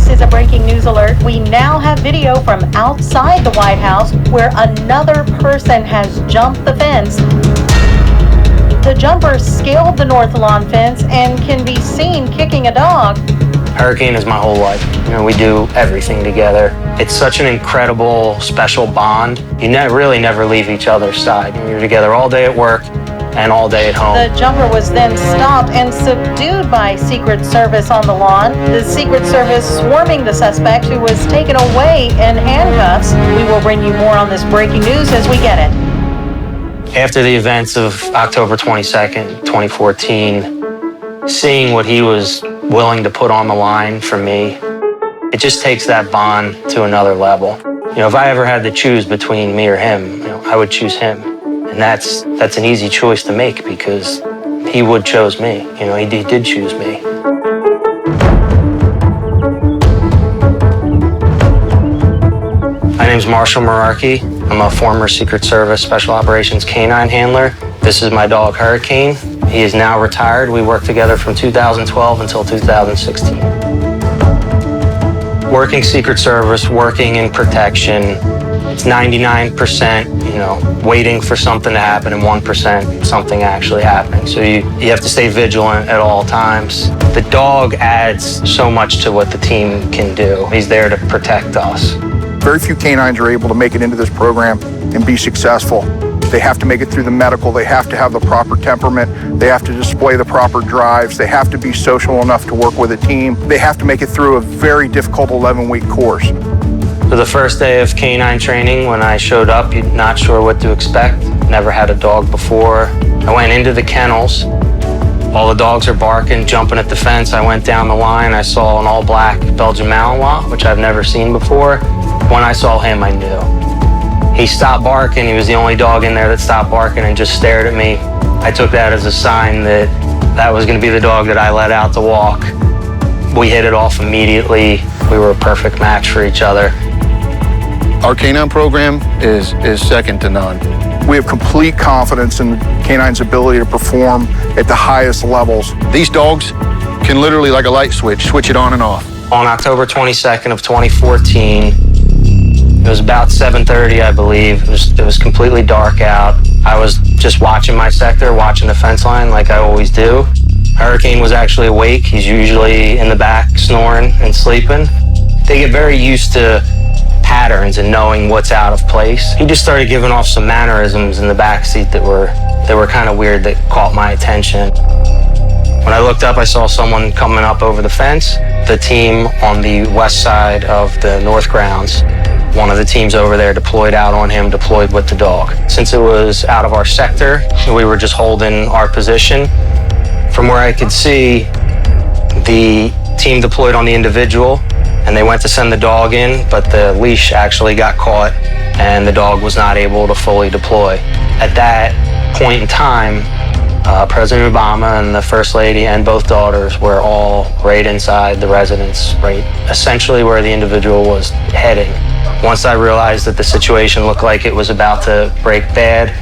This is a breaking news alert. We now have video from outside the White House where another person has jumped the fence. The jumper scaled the north lawn fence and can be seen kicking a dog. Hurricane is my whole life. You know, we do everything together. It's such an incredible, special bond. You really never leave each other's side. You're together all day at work and all day at home. The jumper was then stopped and subdued by Secret Service on the lawn. The Secret Service swarming the suspect, who was taken away in handcuffs. We will bring you more on this breaking news as we get it. After the events of October 22nd, 2014, seeing what he was willing to put on the line for me, it just takes that bond to another level. You know, if I ever had to choose between me or him, I would choose him. And that's an easy choice to make because he chose me. He did choose me. My name's Marshall Mirarchi. I'm a former Secret Service Special Operations Canine handler. This is my dog, Hurricane. He is now retired. We worked together from 2012 until 2016. Working Secret Service, working in protection, it's 99%, waiting for something to happen and 1% something actually happening. So you have to stay vigilant at all times. The dog adds so much to what the team can do. He's there to protect us. Very few canines are able to make it into this program and be successful. They have to make it through the medical. They have to have the proper temperament. They have to display the proper drives. They have to be social enough to work with a team. They have to make it through a very difficult 11-week course. So the first day of canine training, when I showed up, you're not sure what to expect. Never had a dog before. I went into the kennels. All the dogs are barking, jumping at the fence. I went down the line. I saw an all-black Belgian Malinois, which I've never seen before. When I saw him, I knew. He stopped barking. He was the only dog in there that stopped barking and just stared at me. I took that as a sign that was going to be the dog that I let out to walk. We hit it off immediately. We were a perfect match for each other. Our canine program is second to none. We have complete confidence in the canine's ability to perform at the highest levels. These dogs can literally, like a light switch it on and off. On October 22nd of 2014, it was about 7:30, I believe. It was completely dark out. I was just watching my sector, watching the fence line like I always do. Hurricane was actually awake. He's usually in the back snoring and sleeping. They get very used to patterns and knowing what's out of place. He just started giving off some mannerisms in the back seat that were kind of weird, that caught my attention. When I looked up, I saw someone coming up over the fence. The team on the west side of the north grounds, one of the teams over there deployed out on him, deployed with the dog. Since it was out of our sector, we were just holding our position. From where I could see, the team deployed on the individual, and they went to send the dog in, but the leash actually got caught and the dog was not able to fully deploy. At that point in time, President Obama and the First Lady and both daughters were all right inside the residence, right essentially where the individual was heading. Once I realized that the situation looked like it was about to break bad,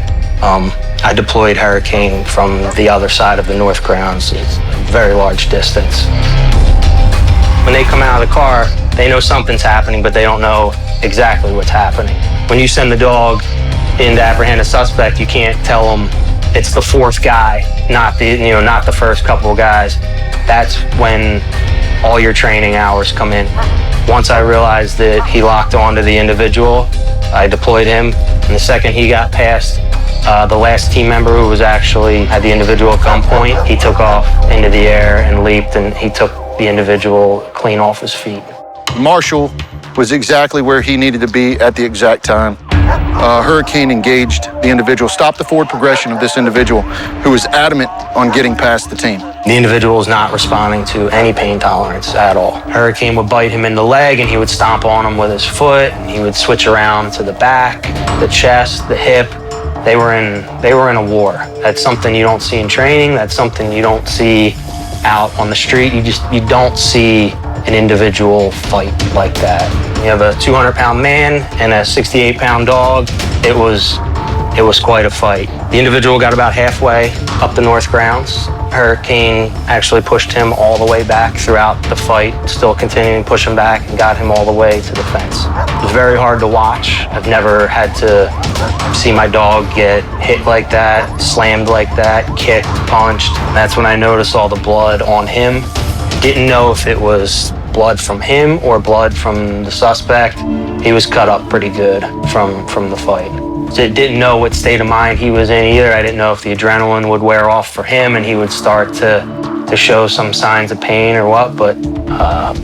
I deployed Hurricane from the other side of the north grounds. It's a very large distance. When they come out of the car, they know something's happening, but they don't know exactly what's happening. When you send the dog in to apprehend a suspect, you can't tell them it's the fourth guy, not the first couple of guys. That's when all your training hours come in. Once I realized that he locked onto the individual, I deployed him, and the second he got past the last team member, who was actually had the individual at gunpoint, he took off into the air and leaped, and he took the individual clean off his feet. Marshall was exactly where he needed to be at the exact time. Hurricane engaged the individual, stopped the forward progression of this individual who was adamant on getting past the team. The individual was not responding to any pain tolerance at all. Hurricane would bite him in the leg and he would stomp on him with his foot. He would switch around to the back, the chest, the hip. They were in a war. That's something you don't see in training. That's something you don't see out on the street. You don't see an individual fight like that. You have a 200-pound man and a 68-pound dog. It was It was quite a fight. The individual got about halfway up the north grounds. Hurricane actually pushed him all the way back throughout the fight, still continuing to push him back, and got him all the way to the fence. It was very hard to watch. I've never had to see my dog get hit like that, slammed like that, kicked, punched. That's when I noticed all the blood on him. Didn't know if it was blood from him or blood from the suspect. He was cut up pretty good from the fight. So didn't know what state of mind he was in either. I didn't know if the adrenaline would wear off for him and he would start to show some signs of pain or what, but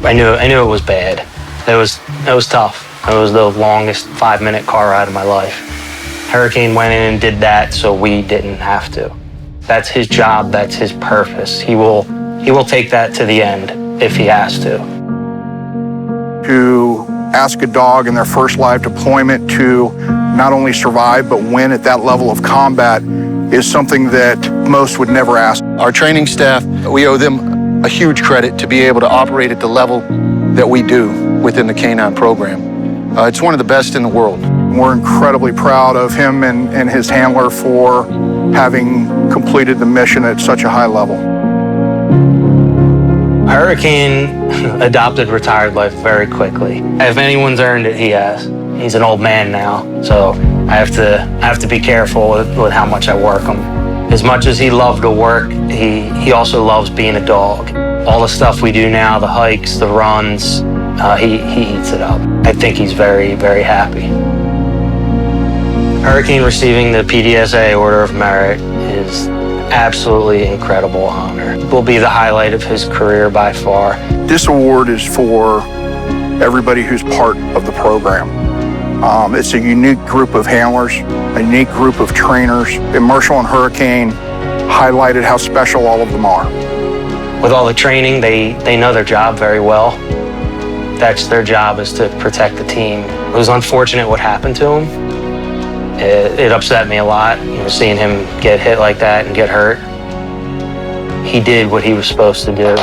I knew it was bad. It was tough. It was the longest 5-minute car ride of my life. Hurricane went in and did that so we didn't have to. That's his job, that's his purpose. He will take that to the end if he has to. To ask a dog in their first live deployment to not only survive but win at that level of combat is something that most would never ask. Our training staff, we owe them a huge credit to be able to operate at the level that we do within the Canine program. It's one of the best in the world. We're incredibly proud of him and his handler for having completed the mission at such a high level. Hurricane adopted retired life very quickly. If anyone's earned it, he has. He's an old man now, so I have to be careful with how much I work him. As much as he loved to work, he also loves being a dog. All the stuff we do now, the hikes, the runs, he eats it up. I think he's very, very happy. Hurricane receiving the PDSA Order of Merit is absolutely incredible honor. It will be the highlight of his career by far. This award is for everybody who's part of the program. It's a unique group of handlers, a unique group of trainers. And Marshall and Hurricane highlighted how special all of them are. With all the training, they know their job very well. That's their job, is to protect the team. It was unfortunate what happened to him. It upset me a lot, seeing him get hit like that and get hurt. He did what he was supposed to do.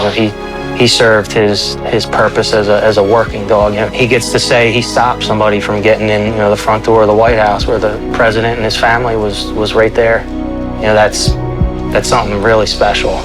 He served his purpose as a working dog. He gets to say he stopped somebody from getting in the front door of the White House where the president and his family was right there. That's something really special.